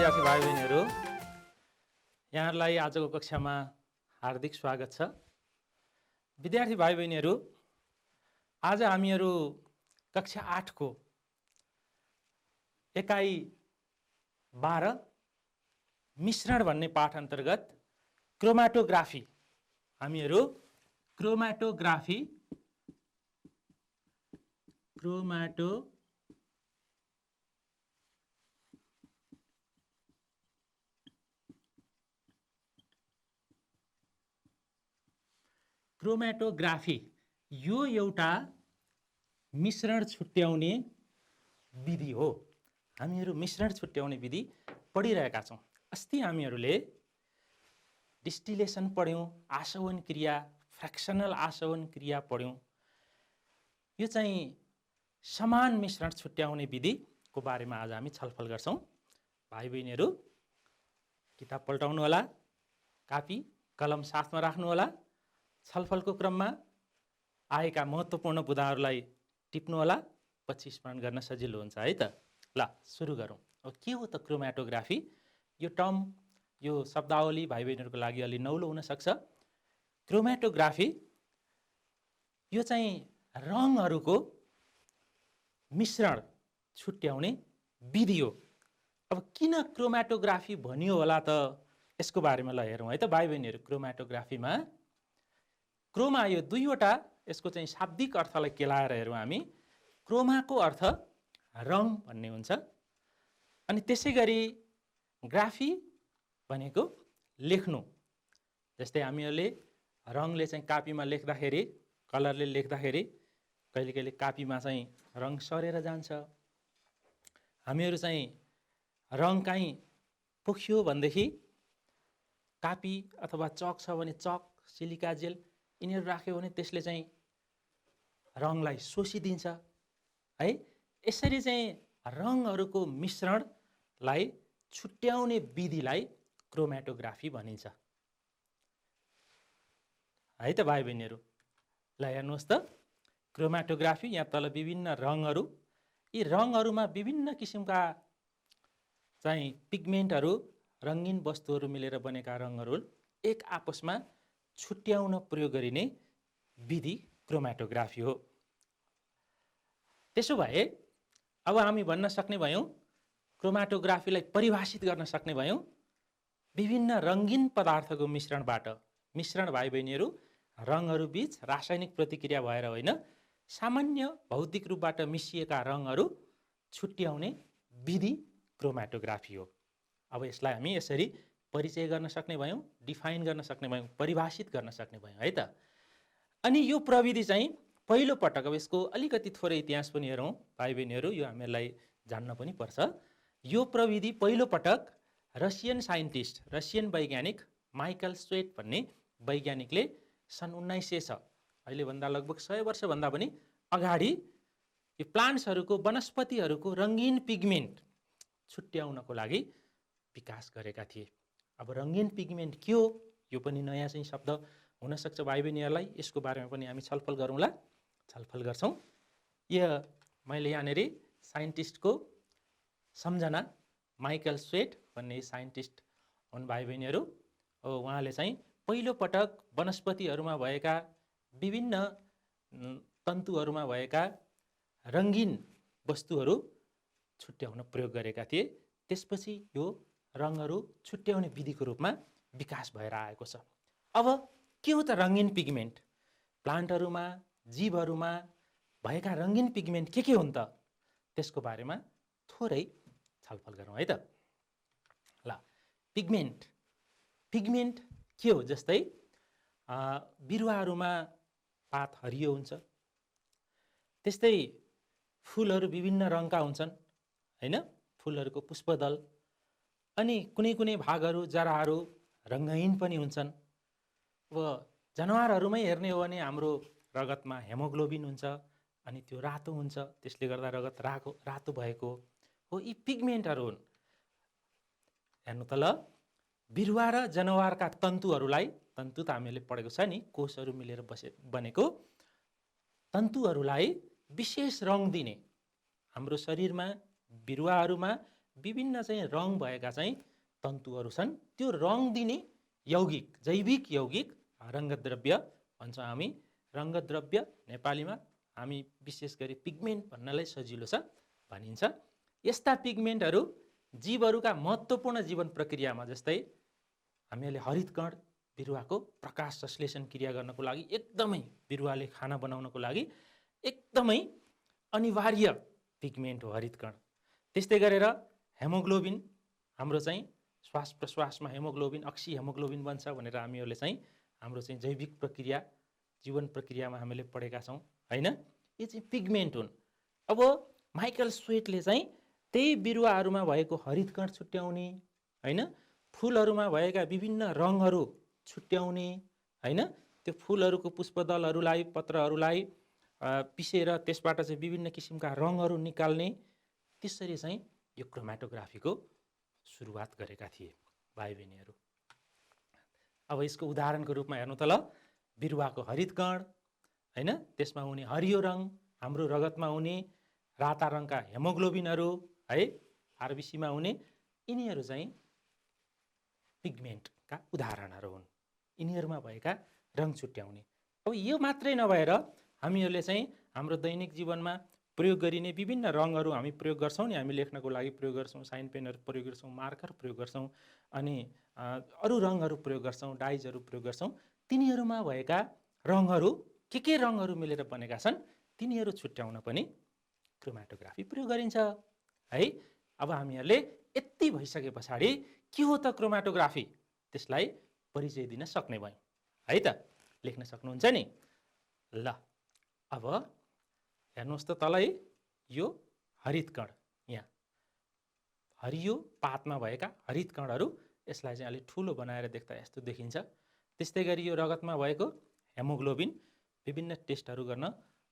विद्यार्थी भाइ बहिनीहरू, यहाँहरूलाई आजको कक्षामा हार्दिक स्वागत छ। विद्यार्थी भाइ बहिनीहरू, आज हामीहरू कक्षा 8 को एकाइ 12 मिश्रण भन्ने पाठ अन्तर्गत क्रोमाटोग्राफी हामीहरू क्रोमाटोग्राफी यो एउटा मिश्रण छुट्याउने विधि हो। हामीहरू मिश्रण छुट्याउने विधि पढिरहेका छौँ। अस्ति हामीहरूले डिस्टिलेसन पढ्यौँ, आसवन क्रिया, फ्र्याक्सनल आसवन क्रिया पढ्यौँ। यो चाहिँ समान मिश्रण छुट्याउने विधिको बारेमा आज हामी छलफल गर्छौँ। भाइ बहिनीहरू किताब पल्टाउनु होला, कापी कलम साथमा राख्नु होला। छलफलको क्रममा आएका महत्त्वपूर्ण बुदाहरूलाई टिप्नु होला, पछि स्मरण गर्न सजिलो हुन्छ है त। ल सुरु गरौँ। अब के हो त क्रोमाटोग्राफी? यो टर्म, यो शब्दावली भाइ बहिनीहरूको लागि अलि नौलो हुन सक्छ। क्रोमाटोग्राफी यो चाहिँ रङहरूको मिश्रण छुट्याउने विधि हो। अब किन क्रोमाटोग्राफी भनियो होला त, यसको बारेमा ल हेरौँ है त भाइ बहिनीहरू। क्रोमाटोग्राफीमा क्रोमा यो दुईवटा, यसको चाहिँ शाब्दिक अर्थलाई केलाएर हेरौँ हामी। क्रोमाको अर्थ रङ भन्ने हुन्छ, अनि त्यसै गरी ग्राफी भनेको लेख्नु। जस्तै हामीहरूले रङले चाहिँ कापीमा लेख्दाखेरि, कलरले लेख्दाखेरि कहिले कहिले कापीमा चाहिँ रङ सरेर जान्छ। हामीहरू चाहिँ रङ काहीँ पोखियो भनेदेखि कापी अथवा चक छ भने चक, सिलिका जेल यिनीहरू राख्यो भने त्यसले चाहिँ रङलाई सोसिदिन्छ है। यसरी चाहिँ रङहरूको मिश्रणलाई छुट्याउने विधिलाई क्रोमाटोग्राफी भनिन्छ है त भाइ बहिनीहरू। ल हेर्नुहोस् त, क्रोमाटोग्राफी यहाँ तल विभिन्न रङहरू, यी रङहरूमा विभिन्न किसिमका चाहिँ पिगमेन्टहरू, रङ्गीन वस्तुहरू मिलेर बनेका रङहरू एक आपसमा छुट्याउन प्रयोग गरिने विधि क्रोमाटोग्राफी हो। त्यसो भए अब हामी भन्न सक्ने भयौँ, क्रोमाटोग्राफीलाई परिभाषित गर्न सक्ने भयौँ, विभिन्न रङ्गीन पदार्थको मिश्रणबाट। मिश्रण भाइ बहिनीहरू रङहरू बीच रासायनिक प्रतिक्रिया भएर होइन, सामान्य भौतिक रूपबाट मिसिएका रङहरू छुट्याउने विधि क्रोमाटोग्राफी हो। अब यसलाई हामी यसरी परिचय गर्न सक्ने भयौँ, डिफाइन गर्न सक्ने भयौँ, परिभाषित गर्न सक्ने भयौँ है त। अनि यो प्रविधि चाहिँ पहिलो पटक, अब यसको अलिकति थोरै इतिहास पनि हेरौँ भाइ बहिनीहरू, यो हामीहरूलाई जान्न पनि पर्छ। यो प्रविधि पहिलो पटक रसियन साइन्टिस्ट, रसियन वैज्ञानिक माइकल स्वेट भन्ने वैज्ञानिकले सन् 1900, अहिलेभन्दा लगभग 100 वर्षभन्दा पनि अगाडि यो प्लान्ट्सहरूको, वनस्पतिहरूको रङ्गीन पिगमेन्ट छुट्याउनको लागि विकास गरेका थिए। अब रङ्गीन पिगमेन्ट के हो, यो पनि नयाँ चाहिँ शब्द हुनसक्छ भाइ बहिनीहरूलाई, यसको बारेमा पनि हामी छलफल गरौँला, छलफल गर्छौँ। यो मैले यहाँनिर साइन्टिस्टको सम्झना, माइकल स्वेट भन्ने साइन्टिस्ट हुन् भाइ बहिनीहरू। उहाँले चाहिँ पहिलो पटक वनस्पतिहरूमा भएका विभिन्न तन्तुहरूमा भएका रङ्गीन वस्तुहरू छुट्याउन प्रयोग गरेका थिए। त्यसपछि यो रङहरू छुट्याउने विधिको रूपमा विकास भएर आएको छ। अब के हो त रङ्गीन पिगमेन्ट? प्लान्टहरूमा, जीवहरूमा भएका रङ्गीन पिगमेन्ट के हुन् त, त्यसको बारेमा थोरै छलफल गरौँ है त। ल पिगमेन्ट के हो? जस्तै बिरुवाहरूमा पात हरियो हुन्छ, त्यस्तै फुलहरू विभिन्न रङका हुन्छन् होइन, फुलहरूको पुष्पदल। अनि कुनै कुनै भागहरू, जराहरू रङ्गहीन पनि हुन्छन्। अब जनावरहरूमै हेर्ने हो भने हाम्रो रगतमा हेमोग्लोबिन हुन्छ, अनि त्यो रातो हुन्छ, त्यसले गर्दा रगत रातो भएको हो। यी पिगमेन्टहरू हुन्। हेर्नु त ल, बिरुवा र जनावरका तन्तुहरूलाई, तन्तु त हामीले पढेको छ नि, कोषहरू मिलेर बनेको तन्तुहरूलाई विशेष रङ दिने, हाम्रो शरीरमा बिरुवाहरूमा विभिन्न चाहिँ रङ भएका चाहिँ तन्तुहरू छन्। त्यो रङ दिने यौगिक, जैविक यौगिक रङ्गद्रव्य भन्छौँ हामी। रङ्गद्रव्य नेपालीमा हामी विशेष गरी पिगमेन्ट भन्नलाई सजिलो छ भनिन्छ। यस्ता पिगमेन्टहरू जीवहरूका महत्त्वपूर्ण जीवन प्रक्रियामा, जस्तै हामीहरूले हरितकण बिरुवाको प्रकाश संश्लेषण क्रिया गर्नको लागि एकदमै, बिरुवाले खाना बनाउनको लागि एकदमै अनिवार्य पिगमेन्ट हो हरितकण। त्यस्तै गरेर हेमोग्लोबिन, हाम्रो चाहिँ श्वास प्रश्वासमा हेमोग्लोबिन, अक्सी हेमोग्लोबिन बन्छ भनेर हामीहरूले चाहिँ हाम्रो चाहिँ जैविक प्रक्रिया, जीवन प्रक्रियामा हामीले पढेका छौँ हैन। यो चाहिँ पिगमेन्ट हुन्। अब माइकल स्वेटले चाहिँ त्यही बिरुवाहरूमा भएको हरितकण छुट्याउने हैन, फुलहरूमा भएका विभिन्न रङहरू छुट्याउने हैन, त्यो फुलहरूको पुष्पदलहरूलाई, पत्रहरूलाई पिसेर त्यसबाट चाहिँ विभिन्न किसिमका रङहरू निकाल्ने, त्यसरी चाहिँ यो क्रोमेटोग्राफीको सुरुवात गरेका थिए भाइ बहिनीहरू। अब यसको उदाहरणको रूपमा हेर्नु त ल, बिरुवाको हरितकण हैन, त्यसमा हुने हरियो रङ, हाम्रो रगतमा हुने राता रङका हेमोग्लोबिनहरू है, आरबिसीमा हुने, यिनीहरू चाहिँ पिगमेन्टका उदाहरणहरू हुन्। यिनीहरूमा भएका रङ छुट्याउने। अब यो मात्रै नभएर हामीहरूले चाहिँ हाम्रो दैनिक जीवनमा प्रयोग गरिने विभिन्न रङहरू हामी प्रयोग गर्छौँ नि, हामी लेख्नको लागि प्रयोग गर्छौँ, साइन पेनहरू प्रयोग गर्छौँ, मार्कर प्रयोग गर्छौँ, अनि अरू रङहरू प्रयोग गर्छौँ, डाइजहरू प्रयोग गर्छौँ। तिनीहरूमा भएका रङहरू के रङहरू मिलेर बनेका छन्, तिनीहरू छुट्याउन पनि क्रोमेटोग्राफी प्रयोग गरिन्छ है। अब हामीहरूले यति भइसके पछाडि के हो त क्रोमेटोग्राफी, त्यसलाई परिचय दिन सक्ने भयौँ है त। लेख्न सक्नुहुन्छ नि ल। अब हेर्नुहोस् त तलै, यो हरितकण, यहाँ हरियो पातमा भएका हरितकणहरू, यसलाई चाहिँ अलिक ठुलो बनाएर देख्दा यस्तो देखिन्छ। त्यस्तै गरी यो रगतमा भएको हेमोग्लोबिन, विभिन्न टेस्टहरू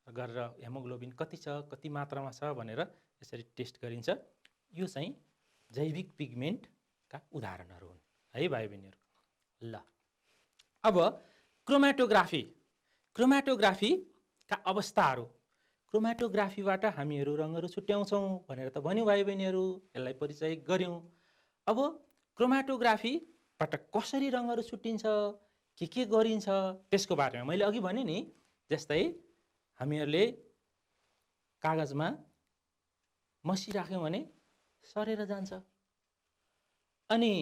गरेर हेमोग्लोबिन कति छ, कति मात्रामा छ भनेर यसरी टेस्ट गरिन्छ। यो चाहिँ जैविक पिगमेन्टका उदाहरणहरू हुन् है भाइ बहिनीहरू। ल अब क्रोमेटोग्राफीका अवस्थाहरू, क्रोमेटोग्राफीबाट हामीहरू रङहरू छुट्याउँछौँ भनेर त भन्यो भाइ बहिनीहरू, यसलाई परिचय गऱ्यौँ। अब क्रोमेटोग्राफीबाट कसरी रङहरू छुट्टिन्छ, के गरिन्छ, त्यसको बारेमा मैले अघि भने नि, जस्तै हामीहरूले कागजमा मसी राख्यौँ भने सरेर जान्छ, अनि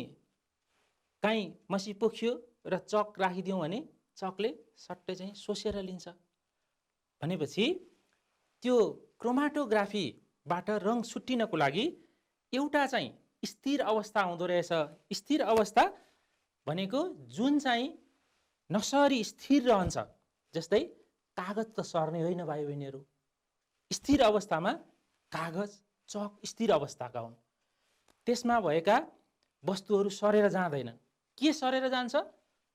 काहीँ मसी पोखियो र चक राखिदियौँ भने चकले सट्टै चाहिँ सोसेर लिन्छ। भनेपछि त्यो क्रोमेटोग्राफीबाट रङ छुट्टिनको लागि एउटा चाहिँ स्थिर अवस्था हुँदो रहेछ। स्थिर अवस्था भनेको जुन चाहिँ नसरी स्थिर रहन्छ, जस्तै कागज त सर्ने होइन भाइ बहिनीहरू। स्थिर अवस्थामा कागज, चक स्थिर अवस्थाका हुन्। त्यसमा भएका वस्तुहरू सरेर जाँदैन। के सरेर जान्छ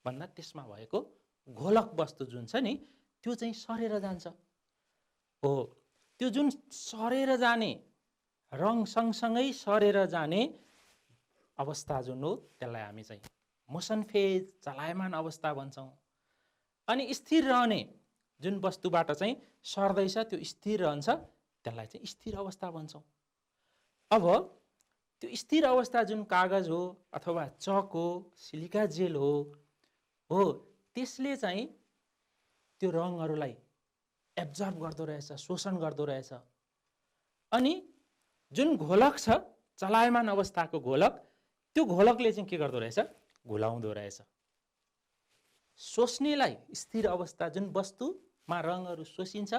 भन्दा त्यसमा भएको घोलक वस्तु जुन छ नि, त्यो चाहिँ सरेर जान्छ हो। त्यो जुन सरेर जाने, रङ सँगसँगै सरेर जाने अवस्था जुन हो, त्यसलाई हामी चाहिँ मोसन फेज, चलायमान अवस्था भन्छौँ। अनि स्थिर रहने जुन वस्तुबाट चाहिँ सर्दैछ, त्यो स्थिर रहन्छ, त्यसलाई चाहिँ स्थिर अवस्था भन्छौँ। अब त्यो स्थिर अवस्था जुन कागज हो अथवा चक हो, सिलिका जेल हो, त्यसले चाहिँ त्यो रङहरूलाई एब्जर्ब गर्दो रहेछ, शोषण गर्दो रहेछ। अनि जुन घोलक छ, चलायमान अवस्थाको घोलक, त्यो घोलकले चाहिँ के गर्दो रहेछ, घुलाउँदो रहेछ। सोच्नेलाई स्थिर अवस्था, जुन वस्तुमा रङहरू शोषिन्छ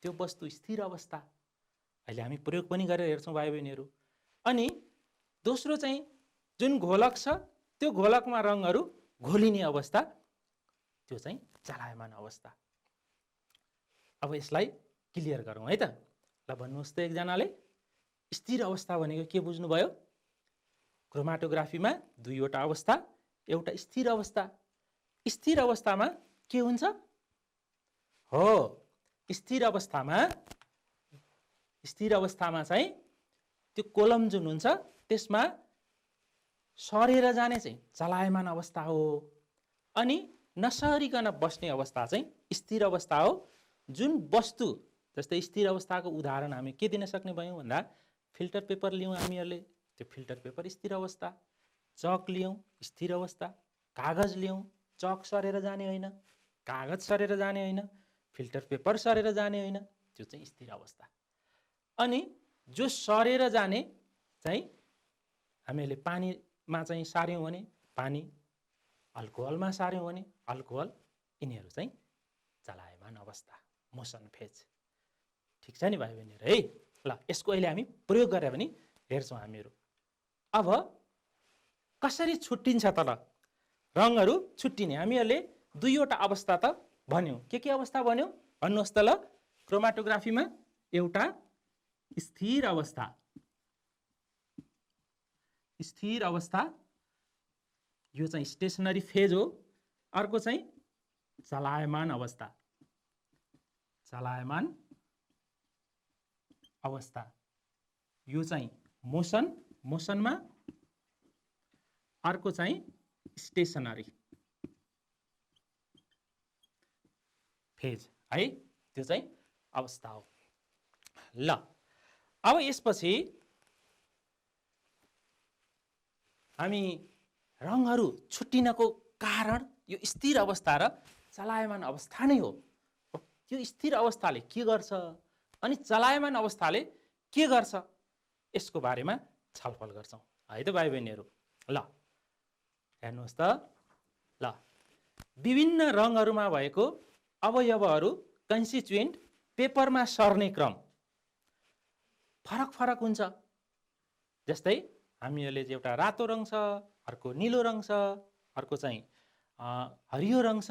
त्यो वस्तु स्थिर अवस्था, अहिले हामी प्रयोग पनि गरेर हेर्छौँ भाइ बहिनीहरू। अनि दोस्रो चाहिँ जुन घोलक छ, त्यो घोलकमा रङहरू घोलिने अवस्था, त्यो चाहिँ चलायमान अवस्था। अब यसलाई क्लियर गरौँ है त। ल भन्नुहोस् त एकजनाले, स्थिर अवस्था भनेको के बुझ्नुभयो? क्रोमेटोग्राफीमा दुईवटा अवस्था, एउटा स्थिर अवस्था। स्थिर अवस्थामा के हुन्छ? हो, स्थिर अवस्थामा चाहिँ त्यो कोलम जुन हुन्छ त्यसमा सरेर जाने चाहिँ चलायमान अवस्था हो, अनि नसरिकन बस्ने अवस्था चाहिँ स्थिर अवस्था हो। जुन वस्तु, जस्तै स्थिर अवस्थाको उदाहरण हामी के दिन सक्ने भयौँ भन्दा, फिल्टर पेपर लियौँ हामीहरूले त्यो फिल्टर पेपर स्थिर अवस्था, चक लियौँ स्थिर अवस्था, कागज लियौँ चक सरेर जाने होइन, कागज सरेर जाने होइन, फिल्टर पेपर सरेर जाने होइन, त्यो चाहिँ स्थिर अवस्था। अनि जो सरेर जाने चाहिँ हामीले पानीमा चाहिँ सार्यौँ भने पानी, अल्कोहलमा सार्यौँ भने अल्कोहल, यिनीहरू चाहिँ चलायमान अवस्था, मोसन फेज। ठिक छ नि भाइ बहिनीहरू है। ल यसको अहिले हामी प्रयोग गरेर पनि हेर्छौँ हामीहरू। अब कसरी छुट्टिन्छ त? ल रङहरू छुट्टिने हामीहरूले दुईवटा अवस्था त भन्यौँ। के अवस्था भन्यौँ भन्नुहोस् त? ल क्रोमाटोग्राफीमा एउटा स्थिर अवस्था, स्थिर अवस्था यो चाहिँ स्टेसनरी फेज हो। अर्को चाहिँ चलायमान अवस्था, चलायमान अवस्था यो चाहिँ मोसन, मोसनमा। अर्को चाहिँ स्टेसनरी फेज है, त्यो चाहिँ अवस्था हो। ल अब यसपछि हामी रङहरू छुट्टिनको कारण यो स्थिर अवस्था र चलायमान अवस्था नै हो। यो स्थिर अवस्थाले के गर्छ अनि चलायमान अवस्थाले के गर्छ, यसको बारेमा छलफल गर्छौँ है त भाइ बहिनीहरू। ल हेर्नुहोस् त, ल विभिन्न रङहरूमा भएको अवयवहरू कन्स्टिट्युएन्ट पेपरमा सर्ने क्रम फरक फरक हुन्छ। जस्तै हामीहरूले चाहिँ एउटा रातो रङ छ, अर्को निलो रङ छ, अर्को चाहिँ हरियो रङ छ।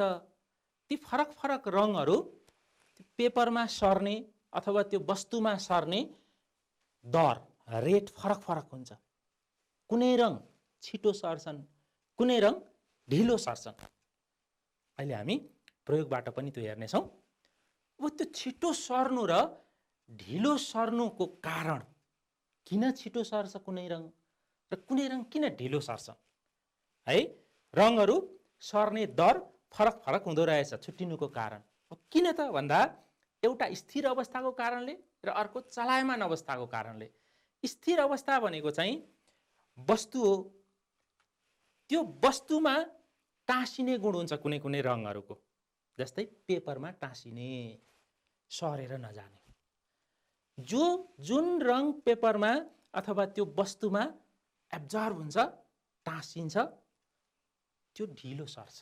ती फरक फरक रङहरू पेपरमा सर्ने अथवा त्यो वस्तुमा सर्ने दर, रेट फरक फरक हुन्छ। कुनै रङ छिटो सर्छन्, कुनै रङ ढिलो सर्छन्। अहिले हामी प्रयोगबाट पनि त्यो हेर्नेछौँ। अब त्यो छिटो सर्नु र ढिलो सर्नुको कारण, किन छिटो सर्छ कुनै रङ र कुनै रङ किन ढिलो सर्छ है, रङहरू सर्ने दर फरक फरक हुँदो रहेछ छुट्टिनुको कारण। किन त भन्दा एउटा स्थिर अवस्थाको कारणले र अर्को चलायमान अवस्थाको कारणले। स्थिर अवस्था भनेको चाहिँ वस्तु हो, त्यो वस्तुमा टाँसिने गुण हुन्छ कुनै कुनै रङहरूको। जस्तै पेपरमा टाँसिने, सरेर नजाने। जुन रङ पेपरमा अथवा त्यो वस्तुमा एब्जर्ब हुन्छ, टाँसिन्छ, त्यो ढिलो सर्छ।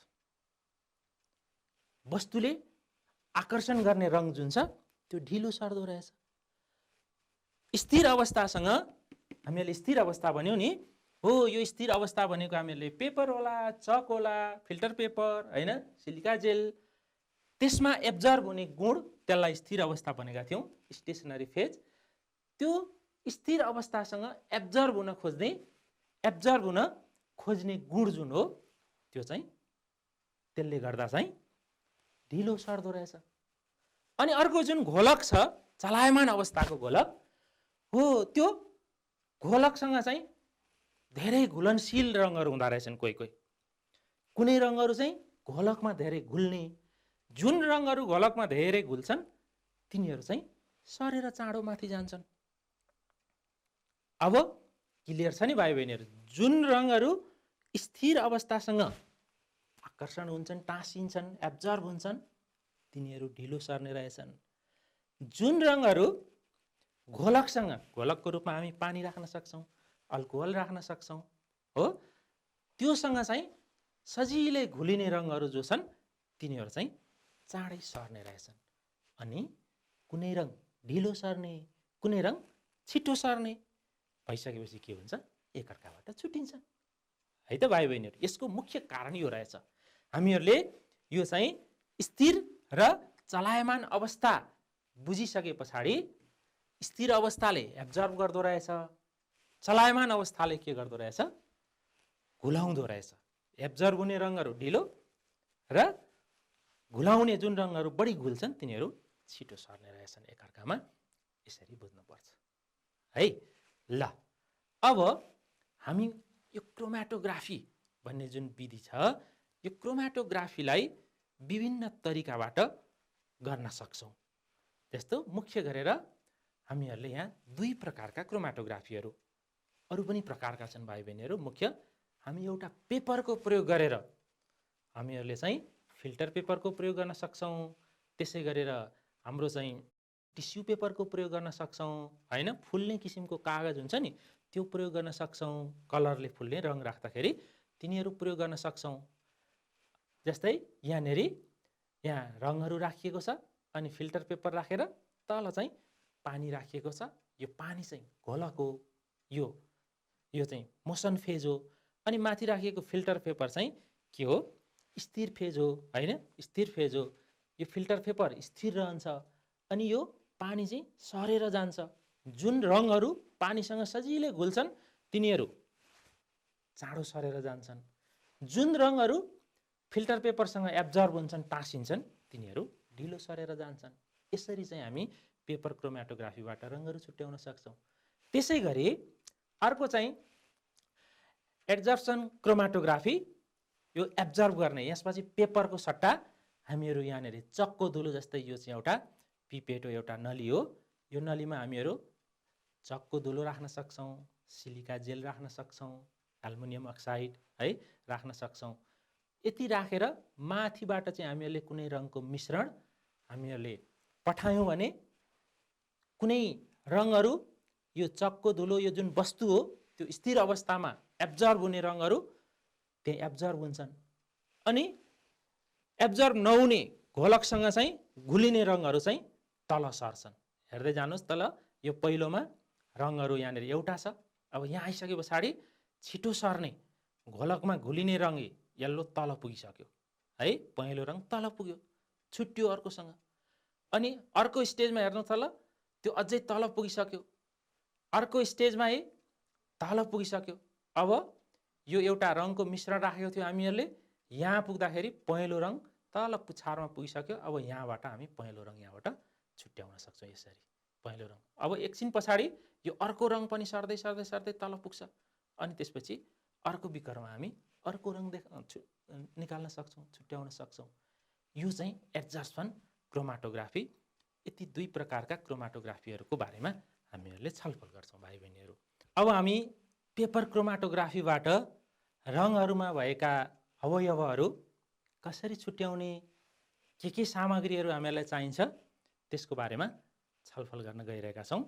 वस्तुले आकर्षण गर्ने रङ जुन छ त्यो ढिलो सर्दो रहेछ। स्थिर अवस्थासँग हामीले स्थिर अवस्था भन्यौँ नि, हो यो स्थिर अवस्था भनेको हामीहरूले पेपर होला, चक होला, फिल्टर पेपर होइन, सिलिका जेल, त्यसमा एब्जर्ब हुने गुण, त्यसलाई स्थिर अवस्था भनेका थियौँ, स्टेसनरी फेज। त्यो स्थिर अवस्थासँग एब्जर्ब हुन खोज्ने गुण जुन हो त्यो चाहिँ त्यसले गर्दा चाहिँ ढिलो सर्दो रहेछ। अनि अर्को जुन घोलक छ, चलायमान अवस्थाको घोलक हो, त्यो घोलकसँग चाहिँ धेरै घुलनशील रङहरू हुँदो रहेछन्। कुनै रङहरू चाहिँ घोलकमा धेरै घुल्ने, जुन रङहरू घोलकमा धेरै घुल्छन् तिनीहरू चाहिँ सरेर चाँडो माथि जान्छन्। अब क्लियर छ नि भाइ बहिनीहरू? जुन रङहरू स्थिर अवस्थासँग आकर्षण हुन्छन्, टाँसिन्छन्, एब्जर्ब हुन्छन्, तिनीहरू ढिलो सर्ने रहेछन्। जुन रङहरू घोलकसँग, घोलकको रूपमा हामी पानी राख्न सक्छौँ, अल्कोहल राख्न सक्छौँ हो, त्योसँग चाहिँ सजिलै घुलिने रङहरू जो छन् तिनीहरू चाहिँ चाँडै सर्ने रहेछन्। अनि कुनै रङ ढिलो सर्ने, कुनै रङ छिटो सर्ने भइसकेपछि के हुन्छ, एकअर्काबाट छुट्टिन्छ है त भाइ बहिनीहरू। यसको मुख्य कारण यो रहेछ। हामीहरूले यो चाहिँ स्थिर र चलायमान अवस्था बुझिसके पछाडि स्थिर अवस्थाले एब्जर्ब गर्दो रहेछ, चलायमान अवस्थाले के गर्दो रहेछ, घुलाउँदो रहेछ। एब्जर्ब हुने रङहरू ढिलो र घुलाउने जुन रङहरू बढी घुल्छन् तिनीहरू छिटो सर्ने रहेछन् एकअर्कामा। यसरी बुझ्नुपर्छ है। ल अब हामी यो क्रोमाटोग्राफी भन्ने जुन विधि छ, यो क्रोमाटोग्राफीलाई विभिन्न तरिकाबाट गर्न सक्छौँ। त्यस्तो मुख्य गरेर हामीहरूले यहाँ दुई प्रकारका क्रोमाटोग्राफीहरू अरू पनि प्रकारका छन् भाइ बहिनीहरू। मुख्य हामी एउटा पेपरको प्रयोग गरेर हामीहरूले चाहिँ फिल्टर पेपरको प्रयोग गर्न सक्छौँ। त्यसै गरेर हाम्रो चाहिँ टिस्यु पेपरको प्रयोग गर्न सक्छौँ हैन। फुल्ने किसिमको कागज हुन्छ नि त्यो प्रयोग गर्न सक्छौँ। कलरले फुल्ने रङ राख्दाखेरि तिनीहरू प्रयोग गर्न सक्छौँ। जस्तै यहाँ रङहरू राखिएको छ अनि फिल्टर पेपर राखेर तल चाहिँ पानी राखिएको छ। यो पानी चाहिँ घोलक हो, यो चाहिँ मोसन फेज हो। अनि माथि राखिएको फिल्टर पेपर चाहिँ के हो? स्थिर फेज हो हैन, स्थिर फेज हो। यो फिल्टर पेपर स्थिर रहन्छ अनि यो पानी चाहिँ सरेर जान्छ। जुन रङहरू पानीसँग सजिलै घुल्छन् तिनीहरू चाँडो सरेर जान्छन्। जुन रङहरू फिल्टर पेपरसँग एब्जर्ब हुन्छन्, टाँसिन्छन्, तिनीहरू ढिलो सरेर जान्छन्। यसरी चाहिँ हामी पेपर क्रोमेटोग्राफीबाट रङहरू छुट्याउन सक्छौँ। त्यसै गरी अर्को चाहिँ एब्जर्प्सन क्रोमेटोग्राफी। यो एब्जर्ब गर्ने, यसपछि पेपरको सट्टा हामीहरू यहाँनिर चक्को धुलो जस्तै यो चाहिँ एउटा पिपेट हो, एउटा नली हो। यो नलीमा हामीहरू चक्को धुलो राख्न सक्छौँ, सिलिका जेल राख्न सक्छौँ, एल्युमिनियम अक्साइड है राख्न सक्छौँ। यति राखेर माथिबाट चाहिँ हामीहरूले कुनै रङको मिश्रण हामीहरूले पठायौँ भने कुनै रङहरू यो चक्को धुलो यो जुन वस्तु हो त्यो स्थिर अवस्थामा एब्जर्ब हुने रङहरू त्यही एब्जर्ब हुन्छन् अनि एब्जर्ब नहुने घोलकसँग चाहिँ घुलिने रङहरू चाहिँ तल सर्छन्। हेर्दै जानुहोस् तल यो पहिलोमा रङहरू यहाँनिर एउटा छ। अब यहाँ आइसके पछाडि छिटो सर्ने घोलकमा घुलिने रङ यल्लो तल पुगिसक्यो है, पहेँलो रङ तल पुग्यो, छुट्यो अर्कोसँग। अनि अर्को स्टेजमा हेर्नु तल त्यो अझै तल पुगिसक्यो, अर्को स्टेजमा तल पुगिसक्यो। अब यो एउटा रङको मिश्रण राखेको थियो हामीहरूले, यहाँ पुग्दाखेरि पहेँलो रङ तल पुछारमा पुगिसक्यो। अब यहाँबाट हामी पहेँलो रङ यहाँबाट छुट्याउन सक्छौँ। यसरी पहेँलो रङ। अब एकछिन पछाडि यो अर्को रङ पनि सर्दै सर्दै सर्दै तल पुग्छ अनि त्यसपछि अर्को बिकरमा हामी अर्को रङ निकाल्न सक्छौँ, छुट्याउन सक्छौँ। यो चाहिँ एब्जर्प्सन क्रोमेटोग्राफी। यति दुई प्रकारका क्रोमेटोग्राफीहरूको बारेमा हामीहरूले छलफल गर्छौँ भाइ बहिनीहरू। अब हामी पेपर क्रोमेटोग्राफीबाट रङहरूमा भएका अवयवहरू कसरी छुट्याउने, के सामग्रीहरू हामीहरूलाई चाहिन्छ त्यसको बारेमा छलफल गर्न गइरहेका छौँ।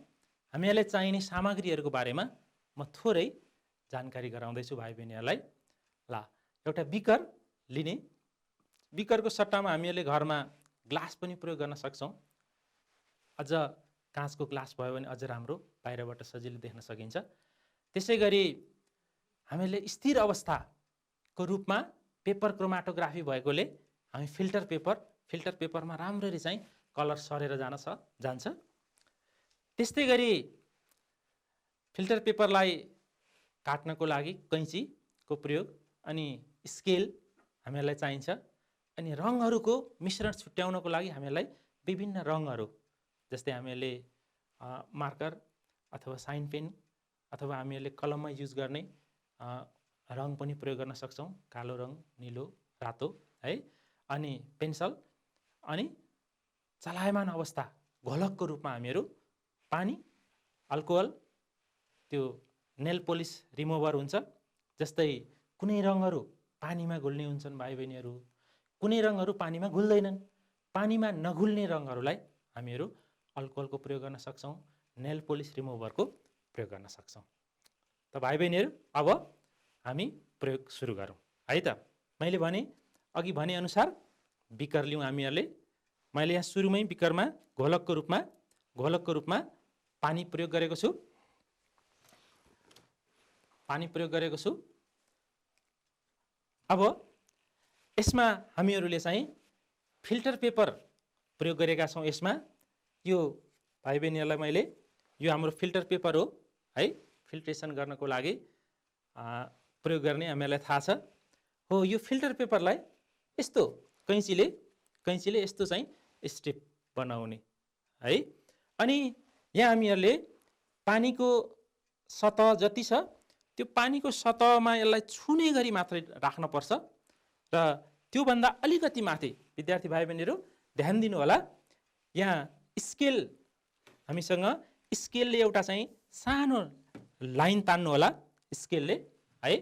हामीहरूलाई चाहिने सामग्रीहरूको बारेमा म थोरै जानकारी गराउँदैछु भाइ बहिनीहरूलाई। ल, एउटा बिकर लिने, बिकरको सट्टामा हामीहरूले घरमा ग्लास पनि प्रयोग गर्न सक्छौँ। अझ काँचको ग्लास भयो भने अझ राम्रो, बाहिरबाट सजिलै देख्न सकिन्छ। त्यसै गरी हामीले स्थिर अवस्थाको रूपमा पेपर क्रोमेटोग्राफी भएकोले हामी फिल्टर पेपरमा राम्ररी चाहिँ कलर सरेर जान्छ। त्यस्तै गरी फिल्टर पेपरलाई काट्नको लागि कैँचीको प्रयोग अनि स्केल हामीलाई चाहिन्छ। अनि रङहरूको मिश्रण छुट्याउनको लागि हामीलाई विभिन्न रङहरू जस्तै हामीहरूले मार्कर अथवा साइन पेन अथवा हामीहरूले कलममा युज गर्ने रङ पनि प्रयोग गर्न सक्छौँ। कालो रङ, नीलो, रातो है। अनि पेन्सल अनि चलायमान अवस्था घोलकको रूपमा हामीहरू पानी, अल्कोहल, त्यो नेल पोलिस रिमुभर हुन्छ। जस्तै कुनै रङहरू पानीमा घुल्ने हुन्छन् भाइ बहिनीहरू, कुनै रङहरू पानीमा घुल्दैनन्। पानीमा नघुल्ने रङहरूलाई हामीहरू अल्कोहलको प्रयोग गर्न सक्छौँ, नेल पोलिस रिमुभरको प्रयोग गर्न सक्छौँ। त भाइ बहिनीहरू अब हामी प्रयोग सुरु गरौँ है त। मैले अघि भने अनुसार बिकर लिउँ हामीहरूले। मैले यहाँ सुरुमै बिकरमा घोलकको रूपमा पानी प्रयोग गरेको छु। अब यसमा हामीहरूले चाहिँ फिल्टर पेपर प्रयोग गरेका छौँ। यसमा यो भाइ बहिनीहरूलाई मैले यो हाम्रो फिल्टर पेपर हो है, फिल्ट्रेसन गर्नको लागि प्रयोग गर्ने हामीलाई थाहा छ हो। यो फिल्टर पेपरलाई यस्तो कैँचीले यस्तो चाहिँ स्ट्रिप बनाउने है। अनि यहाँ हामीहरूले पानीको सतह जति छ त्यो पानीको सतहमा यसलाई छुने गरी मात्रै राख्नुपर्छ र त्योभन्दा अलिकति माथि विद्यार्थी भाइ बहिनीहरू ध्यान दिनु होला। यहाँ स्केल, हामीसँग स्केलले एउटा चाहिँ सानो लाइन तान्नु होला स्केलले है,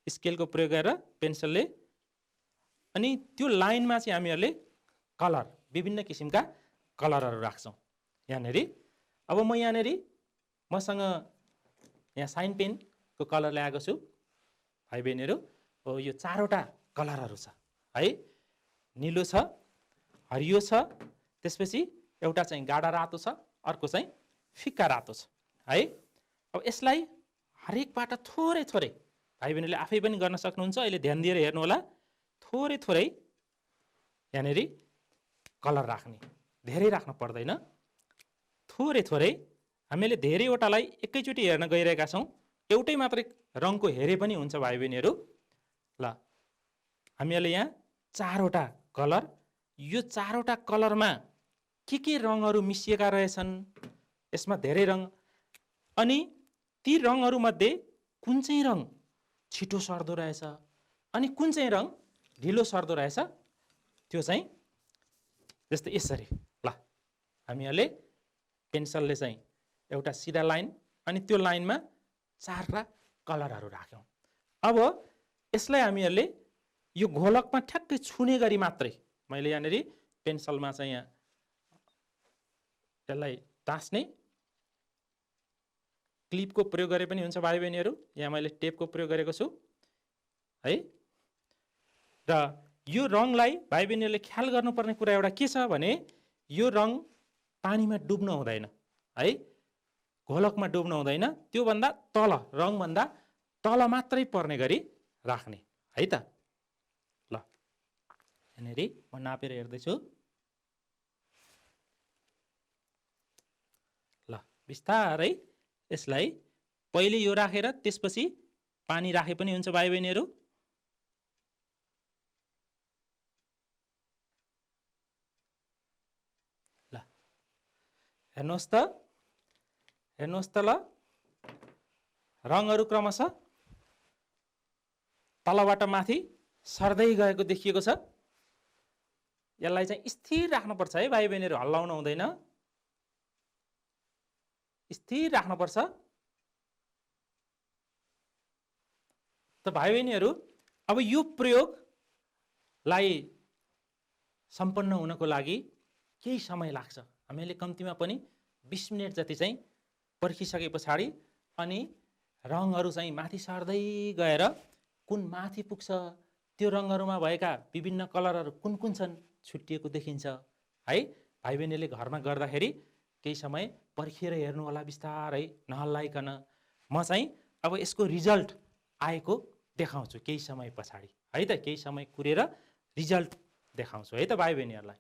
स्केलको प्रयोग गरेर पेन्सिलले। अनि त्यो लाइनमा चाहिँ हामीहरूले कलर विभिन्न किसिमका कलरहरू राख्छौँ यहाँनेरि। अब म यहाँनेरि मसँग यहाँ साइन पेनको कलर ल्याएको छु भाइ बहिनीहरू। हो यो 4वटा कलरहरू छ है, निलो छ, हरियो छ, त्यसपछि एउटा चाहिँ गाढा रातो छ, अर्को चाहिँ फिक्का रातो छ है। अब यसलाई हरेकबाट थोरै थोरै भाइ बहिनीले आफै पनि गर्न सक्नुहुन्छ। अहिले ध्यान दिएर हेर्नु होला, थोरै थोरै यहाँनेरि कलर राख्ने, धेरै राख्न पर्दैन, थोरै थोरै। हामीले धेरैवटालाई एकैचोटि हेर्न गइरहेका छौँ, एउटै मात्रै रङको हेरे पनि हुन्छ भाइ बहिनीहरू। ल हामीहरूले यहाँ 4वटा कलर, यो 4वटा कलरमा के रङहरू मिसिएका रहेछन्, यसमा धेरै रङ, अनि ती रङहरूमध्ये कुन चाहिँ रङ छिटो सर्दो रहेछ अनि कुन चाहिँ रङ ढिलो सर्दो रहेछ, त्यो चाहिँ जस्तै यसरी। ल हामीहरूले पेन्सिलले चाहिँ एउटा सिधा लाइन अनि त्यो लाइनमा 4टा कलरहरू राख्यौँ। अब यसलाई हामीहरूले यो घोलकमा ठ्याक्कै छुने गरी मात्रै, मैले यहाँनेरि पेन्सिलमा चाहिँ यहाँ त्यसलाई टाँस्ने क्लिपको प्रयोग गरे पनि हुन्छ भाइ बहिनीहरू। यहाँ मैले टेपको प्रयोग गरेको छु है। र यो रङलाई भाइ बहिनीहरूले ख्याल गर्नुपर्ने कुरा एउटा के छ भने, यो रङ पानीमा डुब्न हुँदैन है, घोलकमा डुब्न हुँदैन, त्योभन्दा तल, रङभन्दा तल मात्रै पर्ने गरी राख्ने है त। ल यहाँनेरि म नापेर हेर्दैछु। ल बिस्तारै यसलाई पहिले यो राखेर त्यसपछि पानी राखे पनि हुन्छ भाइ बहिनीहरू। ल हेर्नुहोस् त ल रङहरू क्रमशः तलबाट माथि सर्दै गएको देखिएको छ। यसलाई चाहिँ स्थिर राख्नुपर्छ है भाइ बहिनीहरू, हल्लाउन हुँदैन, स्थिर राख्नुपर्छ। त भाइ बहिनीहरू अब यो प्रयोगलाई सम्पन्न हुनको लागि केही समय लाग्छ। हामीले कम्तीमा पनि 20 मिनट जति चाहिँ पर्खिसके पछाडि अनि रङहरू चाहिँ माथि सर्दै गएर कुन माथि पुग्छ, त्यो रङहरूमा भएका विभिन्न कलरहरू कुन कुन छन् छुट्टिएको देखिन्छ है। भाइ बहिनीले घरमा गर्दाखेरि केही समय पर्खिएर हेर्नु होला बिस्तारै, नहल्लाइकन। म चाहिँ अब यसको रिजल्ट आएको देखाउँछु केही समय पछाडि है त, केही समय कुरेर रिजल्ट देखाउँछु है त भाइ बहिनीहरूलाई।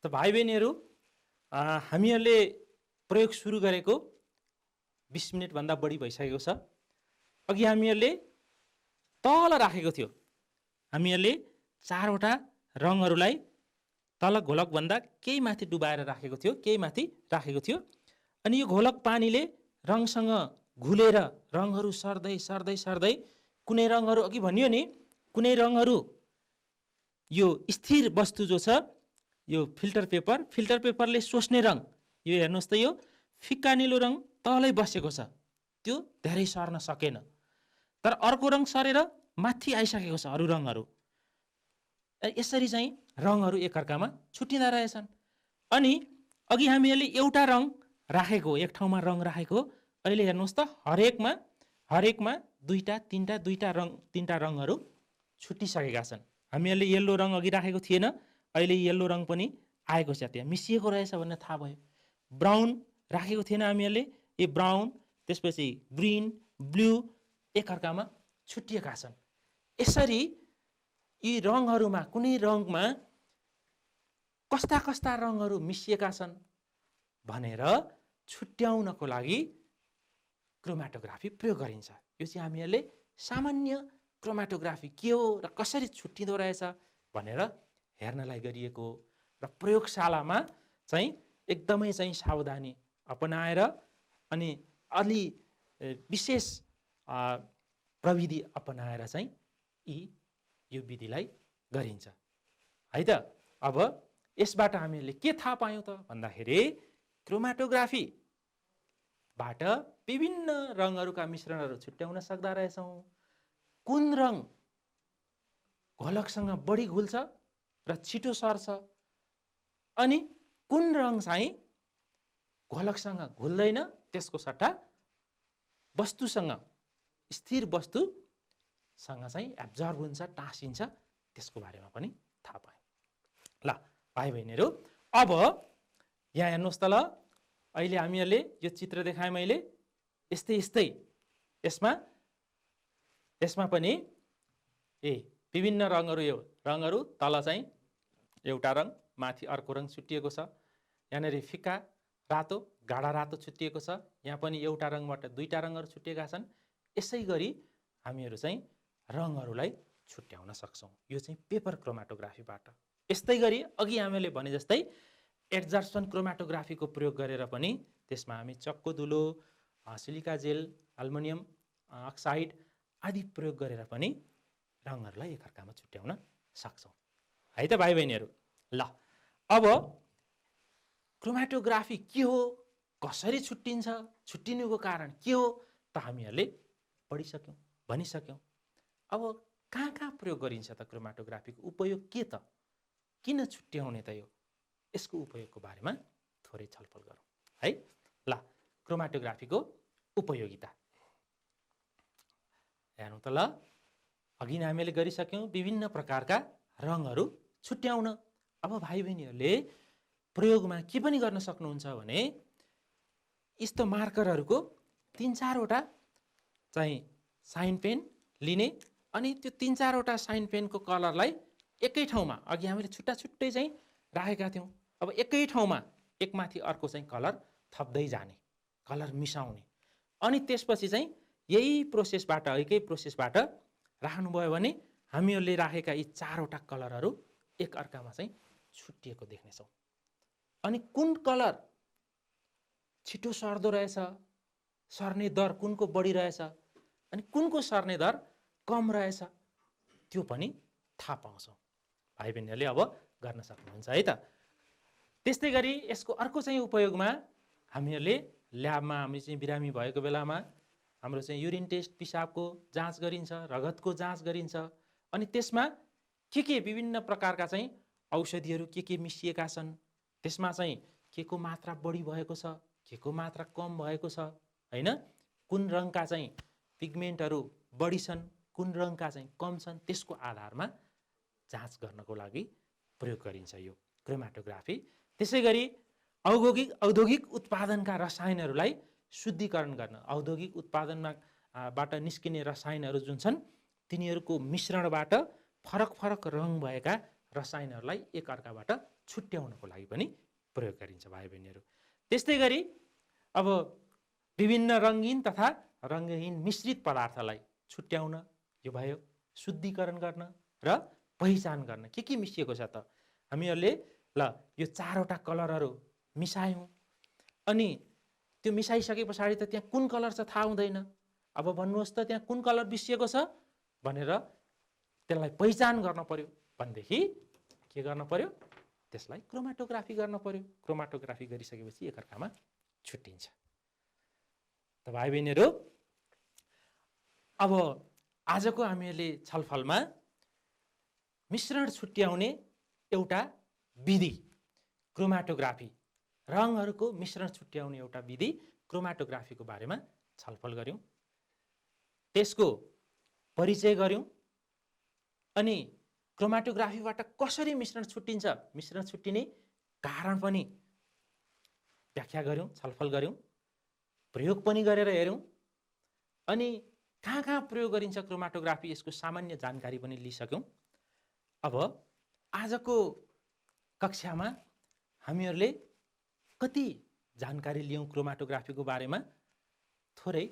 त भाइ बहिनीहरू हामीहरूले प्रयोग सुरु गरेको 20 मिनटभन्दा बढी भइसकेको छ। अघि हामीहरूले तल राखेको थियो, हामीहरूले 4वटा रङहरूलाई तल घोलकभन्दा केही माथि डुबाएर राखेको थियो, केही माथि राखेको थियो। अनि यो घोलक पानीले रङसँग घुलेर रङहरू सर्दै सर्दै सर्दै कुनै रङहरू अघि भनियो नि, कुनै रङहरू यो स्थिर वस्तु जो छ, यो फिल्टर पेपरले सोच्ने रङ, यो हेर्नुहोस् त, यो फिक्का निलो रङ तलै बसेको छ, त्यो धेरै सर्न सकेन। तर अर्को रङ सरेर माथि आइसकेको छ अरू रङहरू। यसरी चाहिँ रङहरू एकअर्कामा छुट्टिँदा रहेछन्। अनि अघि हामीहरूले एउटा रङ राखेको, एक ठाउँमा रङ राखेको, अहिले हेर्नुहोस् त हरेकमा दुईटा रङहरू छुट्टिसकेका छन्। हामीहरूले येल्लो रङ अघि राखेको थिएन, अहिले येल्लो रङ पनि आएको छ, त्यहाँ मिसिएको रहेछ भन्ने थाहा भयो। ब्राउन राखेको थिएन हामीहरूले, यो ब्राउन, त्यसपछि ग्रिन, ब्लू एकअर्कामा छुट्टिएका छन्। यसरी यी रङहरूमा कुनै रङमा कस्ता कस्ता रङहरू मिसिएका छन् भनेर छुट्याउनको लागि क्रोमाटोग्राफी प्रयोग गरिन्छ। यो चाहिँ हामीहरूले सामान्य क्रोमाटोग्राफी के हो र कसरी छुट्टिँदो रहेछ भनेर हेर्नलाई गरिएको हो र प्रयोगशालामा चाहिँ एकदमै चाहिँ सावधानी अपनाएर अनि अलि विशेष प्रविधि अपनाएर चाहिँ यो विधिलाई गरिन्छ है त। अब यसबाट हामीले के थाहा पायौँ त भन्दाखेरि क्रोमाटोग्राफीबाट विभिन्न रङहरूका मिश्रणहरू छुट्याउन सक्दा रहेछौँ। कुन रङ घोलकसँग बढी घुल्छ र छिटो सर्छ अनि कुन रङ चाहिँ घोलकसँग घुल्दैन, त्यसको सट्टा वस्तुसँग स्थिर वस्तुसँग चाहिँ एब्जर्ब हुन्छ, टाँसिन्छ, त्यसको बारेमा पनि थाहा पायौँ। ल भाइ बहिनीहरू, अब यहाँ हेर्नुहोस् त ल, अहिले हामीहरूले यो चित्र देखाएँ मैले, यस्तै यस्तै यसमा पनि विभिन्न रङहरू, यो रङहरू तल चाहिँ एउटा रङ, माथि अर्को रङ छुट्टिएको छ। यहाँनिर फिका रातो, गाढा रातो छुट्टिएको छ। यहाँ पनि एउटा रङबाट दुईटा रङहरू छुट्टिएका छन्। यसै गरी हामीहरू चाहिँ रङहरूलाई छुट्याउन सक्छौँ, यो चाहिँ पेपर क्रोमाटोग्राफीबाट। यस्तै गरी अघि हामीले भने जस्तै एड्जर्सन क्रोमाटोग्राफीको प्रयोग गरेर पनि त्यसमा हामी चक्को धुलो, सिलिका जेल, एल्युमिनियम अक्साइड आदि प्रयोग गरेर पनि रङहरूलाई एकअर्कामा छुट्याउन सक्छौँ है त भाइ बहिनीहरू। ल अब क्रोमाटोग्राफी के हो, कसरी छुट्टिन्छ, छुट्टिनुको कारण के हो त हामीहरूले पढिसक्यौँ, भनिसक्यौँ। अब कहाँ प्रयोग गरिन्छ त क्रोमाटोग्राफीको उपयोग के त, किन छुट्याउने त, यसको उपयोगको बारेमा थोरै छलफल गरौँ है। ल क्रोमाटोग्राफीको उपयोगिता हेर्नु त ल, अघि नै हामीले गरिसक्यौँ विभिन्न प्रकारका रङहरू छुट्याउन। अब भाइ बहिनीहरूले प्रयोगमा के पनि गर्न सक्नुहुन्छ भने यस्तो मार्करहरूको 3-4वटा चाहिँ साइन पेन लिने अनि त्यो 3-4वटा साइन पेनको कलरलाई एकै ठाउँमा, अघि हामीले छुट्टा छुट्टै चाहिँ राखेका थियौँ, अब एकै ठाउँमा एकमाथि अर्को चाहिँ कलर थप्दै जाने, कलर मिसाउने, अनि त्यसपछि चाहिँ यही प्रोसेसबाट, एकै प्रोसेसबाट राख्नुभयो भने हामीहरूले राखेका यी 4वटा कलरहरू एक अर्कामा चाहिँ छुट्टिएको देख्नेछौँ। अनि कुन कलर छिटो सर्दो रहेछ, सर्ने दर कुनको बढी रहेछ अनि कुनको सर्ने दर कम रहेछ, त्यो पनि थाहा पाउँछौँ। भाइ बहिनीहरूले अब गर्न सक्नुहुन्छ है त। त्यस्तै गरी यसको अर्को चाहिँ उपयोगमा हामीहरूले ल्याबमा हामी चाहिँ बिरामी भएको बेलामा हाम्रो चाहिँ युरिन टेस्ट, पिसाबको जाँच गरिन्छ, रगतको जाँच गरिन्छ, अनि त्यसमा के विभिन्न प्रकारका चाहिँ औषधिहरू के मिसिएका छन्, त्यसमा चाहिँ के को मात्रा बढी भएको छ, के को मात्रा कम भएको छ हैन, कुन रङका चाहिँ पिगमेन्टहरू बढी छन्, कुन रङका चाहिँ कम छन्, त्यसको आधारमा जाँच गर्नको लागि प्रयोग गरिन्छ यो क्रोमाटोग्राफी। त्यसै गरी औद्योगिक उत्पादनका रसायनहरूलाई शुद्धिकरण गर्न, औद्योगिक उत्पादनबाट निस्किने रसायनहरू जुन छन् तिनीहरूको मिश्रणबाट फरक रङ भएका रसायनहरूलाई एकअर्काबाट छुट्याउनको लागि पनि प्रयोग गरिन्छ भाइ बहिनीहरू। त्यस्तै गरी अब विभिन्न रङ्गीन तथा रङ्गहीन मिश्रित पदार्थलाई छुट्याउन यो भयो, शुद्धिकरण गर्न र पहिचान गर्न के मिसिएको छ त। हामीहरूले ल यो 4वटा कलरहरू मिसायौँ, अनि त्यो मिसाइसके पछाडि त त्यहाँ कुन कलर छ थाहा हुँदैन। अब भन्नुहोस् त त्यहाँ कुन कलर मिसिएको छ भनेर त्यसलाई पहिचान गर्न पर्यो भनेदेखि के गर्न पर्यो, त्यसलाई क्रोमाटोग्राफी गर्न पर्यो। क्रोमाटोग्राफी गरिसकेपछि एकअर्कामा छुट्टिन्छ। त भाइ बहिनीहरू, अब आजको हामीहरूले छलफलमा मिश्रण छुट्याउने एउटा विधि क्रोमाटोग्राफी, रङहरूको मिश्रण छुट्याउने एउटा विधि क्रोमाटोग्राफीको बारेमा छलफल गऱ्यौँ, त्यसको परिचय गऱ्यौँ, अनि क्रोमाटोग्राफीबाट कसरी मिश्रण छुट्टिन्छ, मिश्रण छुट्टिने कारण पनि व्याख्या गऱ्यौँ, छलफल गऱ्यौँ, प्रयोग पनि गरेर हेऱ्यौँ, अनि कहाँ प्रयोग गरिन्छ क्रोमाटोग्राफी यसको सामान्य जानकारी पनि लिइसक्यौँ। अब आजको कक्षामा हामीहरूले कति जानकारी लियौँ क्रोमाटोग्राफीको बारेमा, थोरै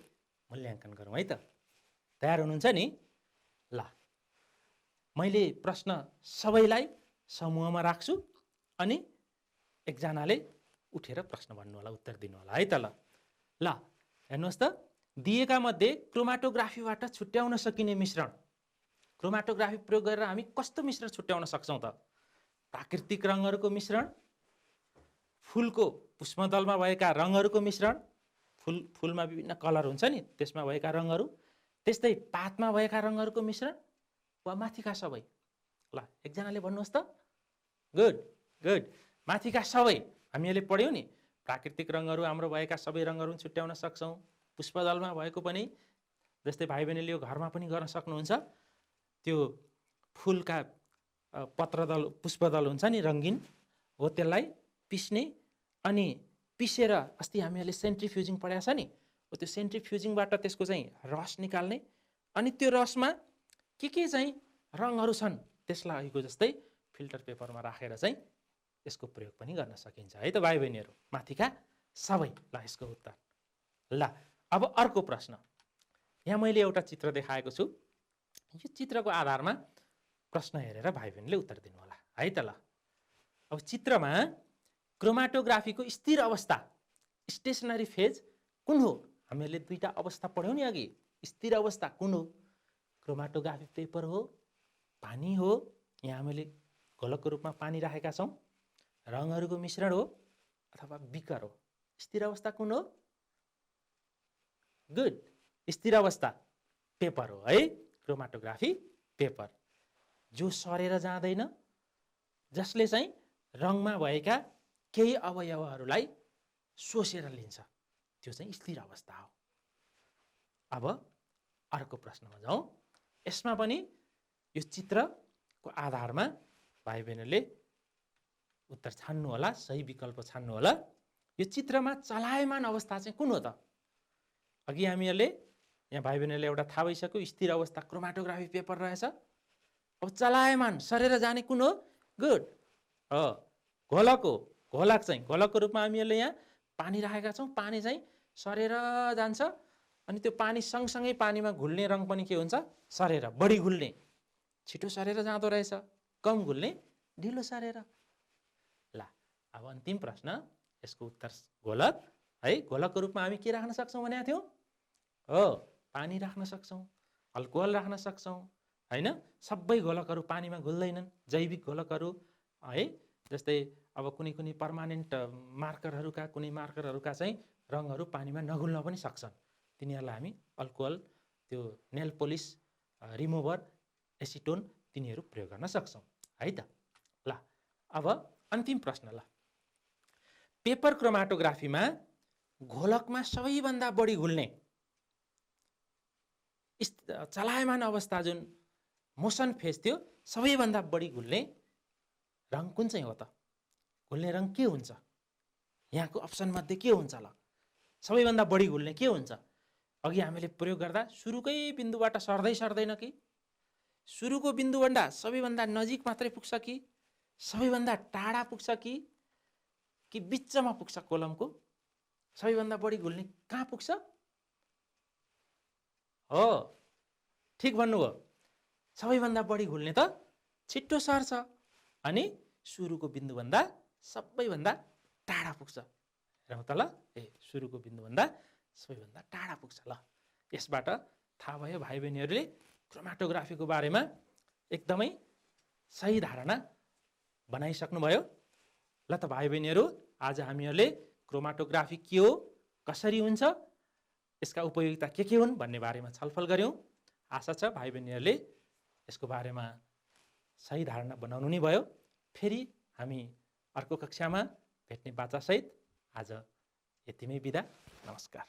मूल्याङ्कन गरौँ है त। तयार हुनुहुन्छ नि? ल, मैले प्रश्न सबैलाई समूहमा राख्छु अनि एकजनाले उठेर प्रश्न भन्नु होला, उत्तर दिनु होला है त। ल हेर्नुहोस् त, दिएका मध्ये क्रोमाटोग्राफीबाट छुट्याउन सकिने मिश्रण, क्रोमाटोग्राफी प्रयोग गरेर हामी कस्तो मिश्रण छुट्याउन सक्छौँ त? प्राकृतिक रङहरूको मिश्रण, फुलको पुष्पदलमा भएका रङहरूको मिश्रण, फुलमा विभिन्न कलर हुन्छ नि त्यसमा भएका रङहरू, त्यस्तै पातमा भएका रङहरूको मिश्रण, वा माथिका सबै? ल एकजनाले भन्नुहोस् त। गुड गुड, माथिका सबै हामीले पढ्यौँ नि, प्राकृतिक रङहरू हाम्रो भएका सबै रङहरू छुट्याउन सक्छौँ। पुष्पदलमा भएको पनि, जस्तै भाइ बहिनीले यो घरमा पनि गर्न सक्नुहुन्छ, त्यो फुलका पत्रदल पुष्पदल हुन्छ नि रङ्गिन हो, त्यसलाई पिस्ने अनि पिसेर अस्ति हामीहरूले सेन्ट्रिफ्युजिङ पढाएको छ नि, हो त्यो सेन्ट्रिफ्युजिङबाट त्यसको चाहिँ रस निकाल्ने अनि त्यो रसमा के चाहिँ रङहरू छन् त्यसलाई अहिलेको जस्तै फिल्टर पेपरमा राखेर चाहिँ यसको प्रयोग पनि गर्न सकिन्छ है त भाइ बहिनीहरू। माथिका सबै, ल यसको उत्तर। ल अब अर्को प्रश्न, यहाँ मैले एउटा चित्र देखाएको छु, यो चित्रको आधारमा प्रश्न हेरेर भाइ बहिनीले उत्तर दिनु होला है त। ल अब चित्रमा क्रोमाटोग्राफीको स्थिर अवस्था, स्टेसनरी फेज कुन हो? हामीले दुईटा अवस्था पढ्यौँ नि अघि। स्थिर अवस्था कुन हो? क्रोमाटोग्राफी पेपर हो, पानी हो, यहाँ हामीले घोलकको रूपमा पानी राखेका छौँ, रङहरूको मिश्रण हो, अथवा बिकर हो? स्थिर अवस्था कुन हो? गुड, स्थिर अवस्था पेपर हो है, क्रोमाटोग्राफी पेपर, जो सरेर जाँदैन, जसले चाहिँ रङमा भएका केही अवयवहरूलाई सोसेर लिन्छ, त्यो चाहिँ स्थिर अवस्था हो। अब अर्को प्रश्नमा जाउँ। यसमा पनि यो चित्रको आधारमा भाइ बहिनीहरूले उत्तर छान्नु होला, सही विकल्प छान्नु होला। यो चित्रमा चलायमान अवस्था चाहिँ कुन हो त? अघि हामीहरूले यहाँ भाइ बहिनीहरूले एउटा थाहा भइसक्यो, स्थिर अवस्था क्रोमाटोग्राफी पेपर रहेछ। अब चलायमान सरेर जाने कुन हो? गुड हो, घोलक हो। घोलक चाहिँ घोलकको रूपमा हामीहरूले यहाँ पानी राखेका छौँ, पानी चाहिँ सरेर जान्छ अनि त्यो पानी सँगसँगै पानीमा घुल्ने रङ पनि के हुन्छ? सरेर, बढी घुल्ने छिटो सरेर जाँदो रहेछ, कम घुल्ने ढिलो सरेर। ल अब अन्तिम प्रश्न, यसको उत्तर घोलक है। घोलकको रूपमा हामी के राख्न सक्छौँ भनेको थियौँ? हो, पानी राख्न सक्छौँ, अल्कोहल राख्न सक्छौँ हैन। सबै घोलकहरू पानीमा घुल्दैनन्, जैविक घोलकहरू है। जस्तै अब कुनै कुनै पर्मानेन्ट मार्करहरूका, कुनै मार्करहरूका चाहिँ रङहरू पानीमा नघुल्न पनि सक्छन्, तिनीहरूलाई हामी अल्कोहल, त्यो नेल पोलिस रिमुभर, एसिटोन तिनीहरू प्रयोग गर्न सक्छौँ है त। ल अब अन्तिम प्रश्न, ल पेपर क्रोमाटोग्राफीमा घोलकमा सबैभन्दा बढी घुल्ने चलायमान अवस्था जुन मोसन फेज थियो, सबैभन्दा बढी घुल्ने रङ कुन चाहिँ हो त? घुल्ने रङ के हुन्छ? यहाँको अप्सन मध्ये के हुन्छ? ल सबैभन्दा बढी घुल्ने के हुन्छ? अघि हामीले प्रयोग गर्दा सुरुकै बिन्दुबाट सर्दैन कि, सुरुको बिन्दुभन्दा सबैभन्दा नजिक मात्रै पुग्छ कि, सबैभन्दा टाढा पुग्छ कि बिचमा पुग्छ? कोलमको सबैभन्दा बढी घुल्ने कहाँ पुग्छ? हो, ठिक भन्नुभयो, सबैभन्दा बढी घुल्ने त छिट्टो सर्छ अनि सुरुको बिन्दुभन्दा सबैभन्दा टाढा पुग्छ। हेरौँ त ल, सुरुको बिन्दुभन्दा सबैभन्दा टाढा पुग्छ। ल यसबाट थाहा भयो भाइ बहिनीहरूले क्रोमाटोग्राफीको बारेमा एकदमै सही धारणा बनाइसक्नुभयो। ल त भाइ बहिनीहरू, आज हामीहरूले क्रोमाटोग्राफी के हो, कसरी हुन्छ, यसका उपयोगिता के हुन् भन्ने बारेमा छलफल गऱ्यौँ। आशा छ भाइ बहिनीहरूले यसको बारेमा सही धारणा बनाउनु नै भयो। फेरि हामी अर्को कक्षामा भेट्ने बाचासहित आज यतिमै बिदा। नमस्कार।